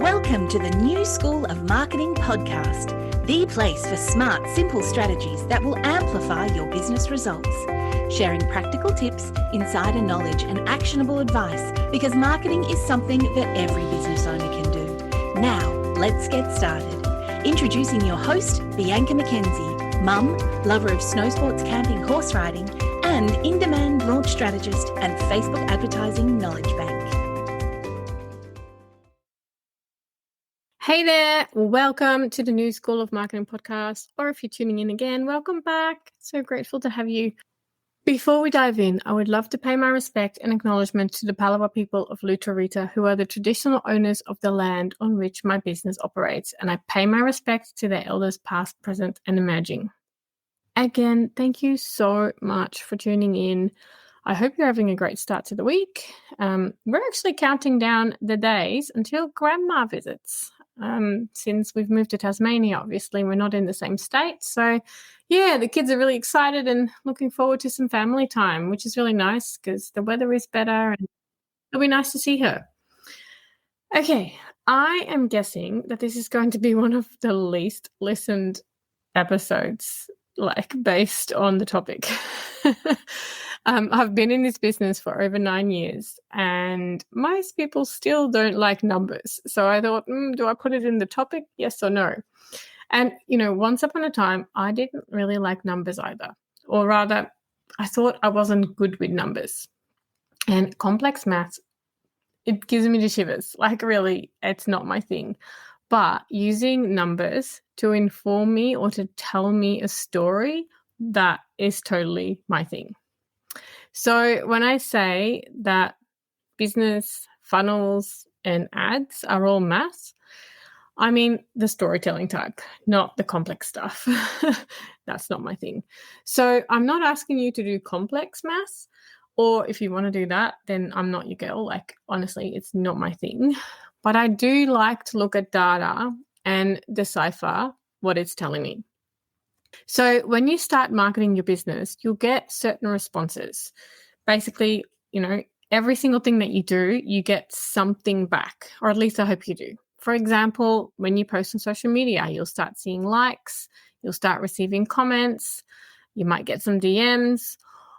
Welcome to the New School of Marketing podcast, the place for smart, simple strategies that will amplify your business results. Sharing practical tips, insider knowledge, and actionable advice because marketing is something that every business owner can do. Now, let's get started. Introducing your host, Bianca McKenzie, mum, lover of snow sports, camping, horse riding, and in-demand launch strategist and Facebook advertising knowledge bank. Hey there, welcome to the New School of Marketing podcast, or if you're tuning in again, welcome back. So grateful to have you. Before we dive in, I would love to pay my respect and acknowledgement to the Palawa people of Lutarita, who are the traditional owners of the land on which my business operates, and I pay my respect to their elders past, present, and emerging. Again, thank you so much for tuning in. I hope you're having a great start to the week. We're actually counting down the days until Grandma visits. Since we've moved to Tasmania, obviously, we're not in the same state. So, yeah, the kids are really excited and looking forward to some family time, which is really nice because the weather is better and it'll be nice to see her. Okay, I am guessing that this is going to be one of the least listened episodes, based on the topic. I've been in this business for over 9 years and most people still don't like numbers. So I thought, do I put it in the topic? Yes or no? And, once upon a time, I didn't really like numbers either. Or rather, I thought I wasn't good with numbers. And complex maths, it gives me the shivers. Really, it's not my thing. But using numbers to inform me or to tell me a story, that is totally my thing. So when I say that business, funnels, and ads are all maths, I mean the storytelling type, not the complex stuff. That's not my thing. So I'm not asking you to do complex maths, or if you want to do that, then I'm not your girl. Honestly, it's not my thing. But I do like to look at data and decipher what it's telling me. So when you start marketing your business, you'll get certain responses. Basically, every single thing that you do, you get something back, or at least I hope you do. For example, when you post on social media, you'll start seeing likes, you'll start receiving comments, you might get some DMs,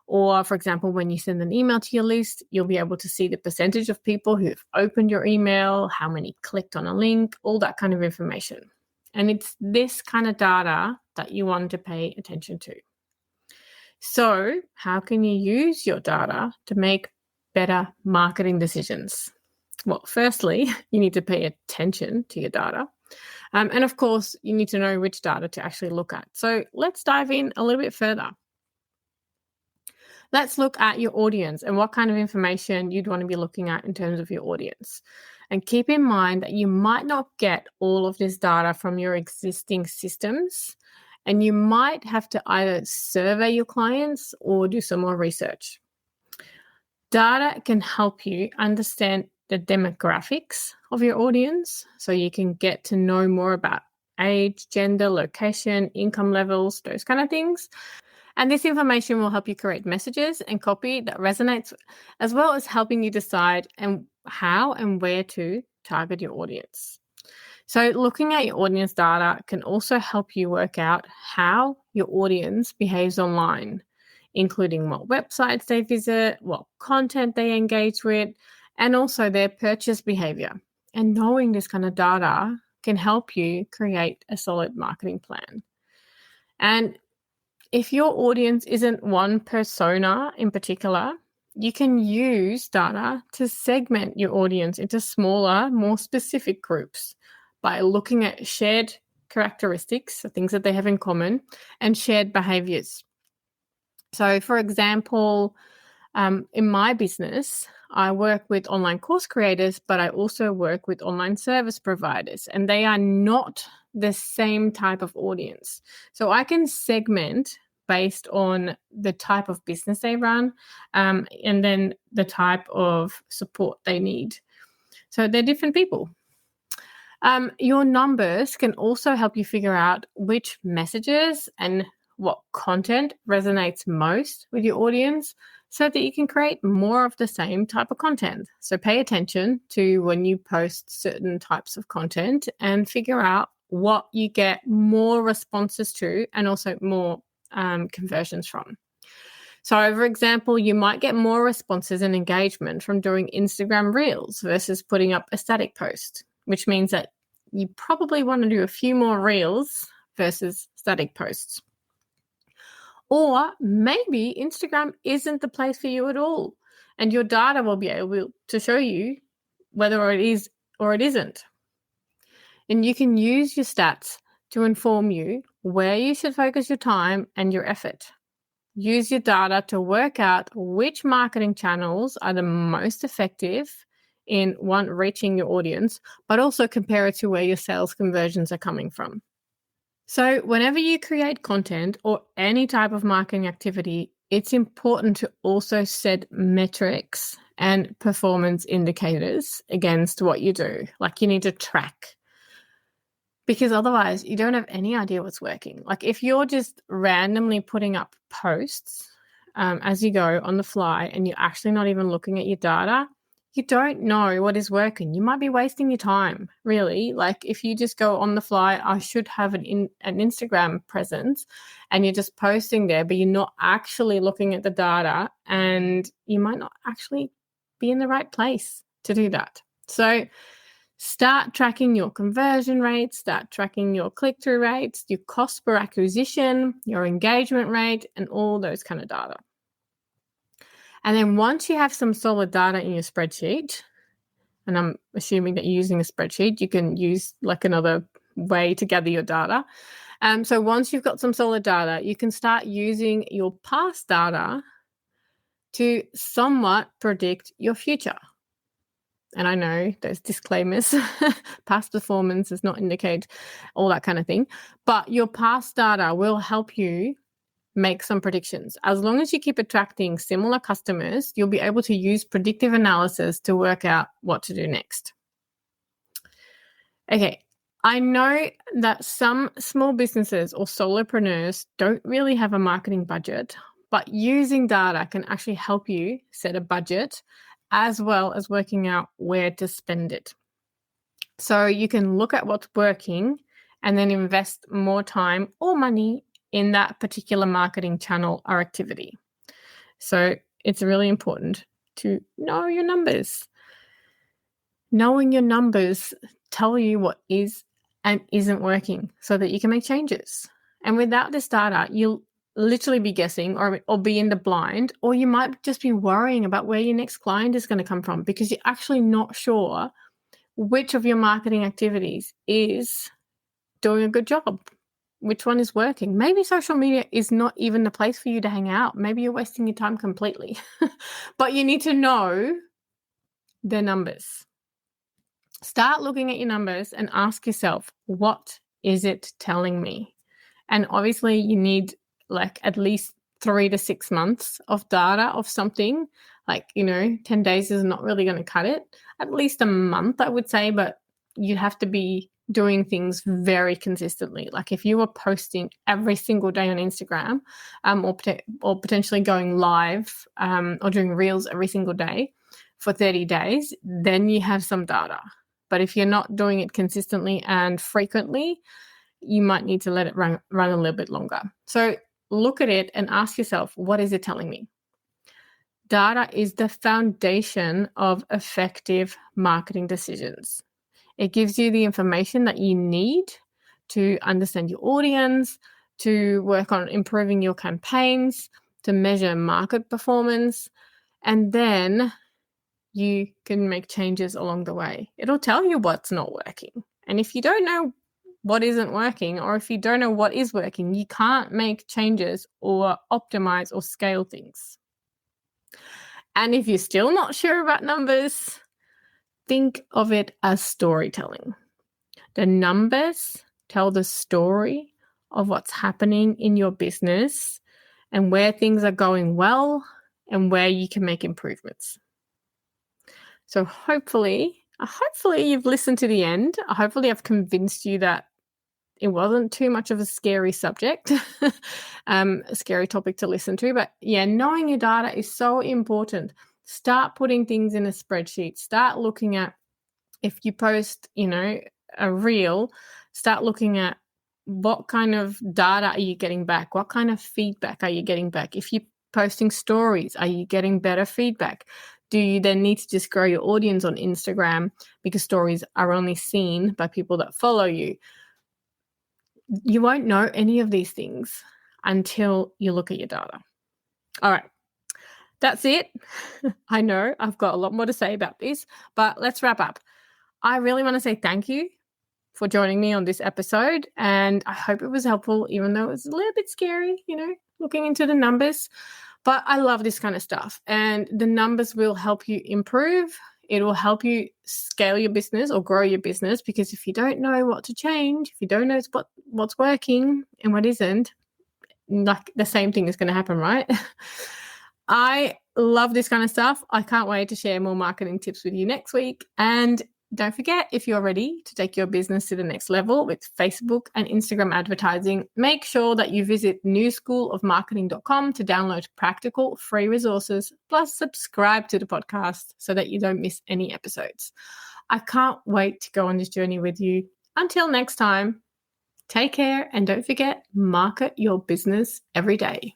or for example, when you send an email to your list, you'll be able to see the percentage of people who've opened your email, how many clicked on a link, all that kind of information. And it's this kind of data that you want to pay attention to. So how can you use your data to make better marketing decisions? Well, firstly, you need to pay attention to your data. And of course, you need to know which data to actually look at. So let's dive in a little bit further. Let's look at your audience and what kind of information you'd want to be looking at in terms of your audience. And keep in mind that you might not get all of this data from your existing systems, and you might have to either survey your clients or do some more research. Data can help you understand the demographics of your audience so you can get to know more about age, gender, location, income levels, those kind of things. And this information will help you create messages and copy that resonates, as well as helping you decide how and where to target your audience. So looking at your audience data can also help you work out how your audience behaves online, including what websites they visit, what content they engage with, and also their purchase behavior. And knowing this kind of data can help you create a solid marketing plan. And if your audience isn't one persona in particular, you can use data to segment your audience into smaller, more specific groups by looking at shared characteristics, so things that they have in common, and shared behaviors. So, for example, in my business, I work with online course creators, but I also work with online service providers, and they are not the same type of audience. So I can segment based on the type of business they run, and then the type of support they need. So they're different people. Your numbers can also help you figure out which messages and what content resonates most with your audience. so that you can create more of the same type of content. So pay attention to when you post certain types of content and figure out what you get more responses to and also more conversions from. So, for example, you might get more responses and engagement from doing Instagram Reels versus putting up a static post, which means that you probably want to do a few more Reels versus static posts. Or maybe Instagram isn't the place for you at all, and your data will be able to show you whether it is or it isn't. And you can use your stats to inform you where you should focus your time and your effort. Use your data to work out which marketing channels are the most effective in reaching your audience, but also compare it to where your sales conversions are coming from. So whenever you create content or any type of marketing activity, it's important to also set metrics and performance indicators against what you do. Like you need to track, because otherwise you don't have any idea what's working. Like if you're just randomly putting up posts as you go on the fly and you're actually not even looking at your data, you don't know what is working. You might be wasting your time, really. Like if you just go on the fly, I should have an Instagram presence, and you're just posting there, but you're not actually looking at the data, and you might not actually be in the right place to do that. So start tracking your conversion rates, start tracking your click-through rates, your cost per acquisition, your engagement rate, and all those kind of data. And then once you have some solid data in your spreadsheet, and I'm assuming that you're using a spreadsheet, you can use like another way to gather your data. So once you've got some solid data, you can start using your past data to somewhat predict your future. And I know there's disclaimers, past performance does not indicate all that kind of thing, but your past data will help you make some predictions. As long as you keep attracting similar customers, you'll be able to use predictive analysis to work out what to do next. Okay, I know that some small businesses or solopreneurs don't really have a marketing budget, but using data can actually help you set a budget as well as working out where to spend it. So you can look at what's working and then invest more time or money in that particular marketing channel or activity. So it's really important to know your numbers. Knowing your numbers tell you what is and isn't working so that you can make changes. And without this data, you'll literally be guessing or be in the blind, or you might just be worrying about where your next client is going to come from because you're actually not sure which of your marketing activities is doing a good job. Which one is working? Maybe social media is not even the place for you to hang out. Maybe you're wasting your time completely. But you need to know the numbers. Start looking at your numbers and ask yourself, what is it telling me? And obviously you need like at least 3 to 6 months of data of something. Like, 10 days is not really going to cut it. At least a month, I would say, but you have to be doing things very consistently. Like if you were posting every single day on Instagram, or potentially going live or doing reels every single day for 30 days, then you have some data. But if you're not doing it consistently and frequently, you might need to let it run a little bit longer. So look at it and ask yourself, what is it telling me? Data is the foundation of effective marketing decisions. It gives you the information that you need to understand your audience, to work on improving your campaigns, to measure market performance, and then you can make changes along the way. It'll tell you what's not working. And if you don't know what isn't working, or if you don't know what is working, you can't make changes or optimize or scale things. And if you're still not sure about numbers, think of it as storytelling. The numbers tell the story of what's happening in your business and where things are going well and where you can make improvements. So hopefully you've listened to the end. Hopefully I've convinced you that it wasn't too much of a scary subject, a scary topic to listen to. But yeah, knowing your data is so important. Start putting things in a spreadsheet. Start looking at, if you post, a reel, start looking at what kind of data are you getting back? What kind of feedback are you getting back? If you're posting stories, are you getting better feedback? Do you then need to just grow your audience on Instagram because stories are only seen by people that follow you? You won't know any of these things until you look at your data. All right. That's it. I know I've got a lot more to say about this, but let's wrap up. I really want to say thank you for joining me on this episode, and I hope it was helpful, even though it was a little bit scary, looking into the numbers. But I love this kind of stuff, and the numbers will help you improve. It will help you scale your business or grow your business, because if you don't know what to change, if you don't know what's working and what isn't, like the same thing is going to happen, right? I love this kind of stuff. I can't wait to share more marketing tips with you next week. And don't forget, if you're ready to take your business to the next level with Facebook and Instagram advertising, make sure that you visit newschoolofmarketing.com to download practical free resources, plus subscribe to the podcast so that you don't miss any episodes. I can't wait to go on this journey with you. Until next time, take care, and don't forget, market your business every day.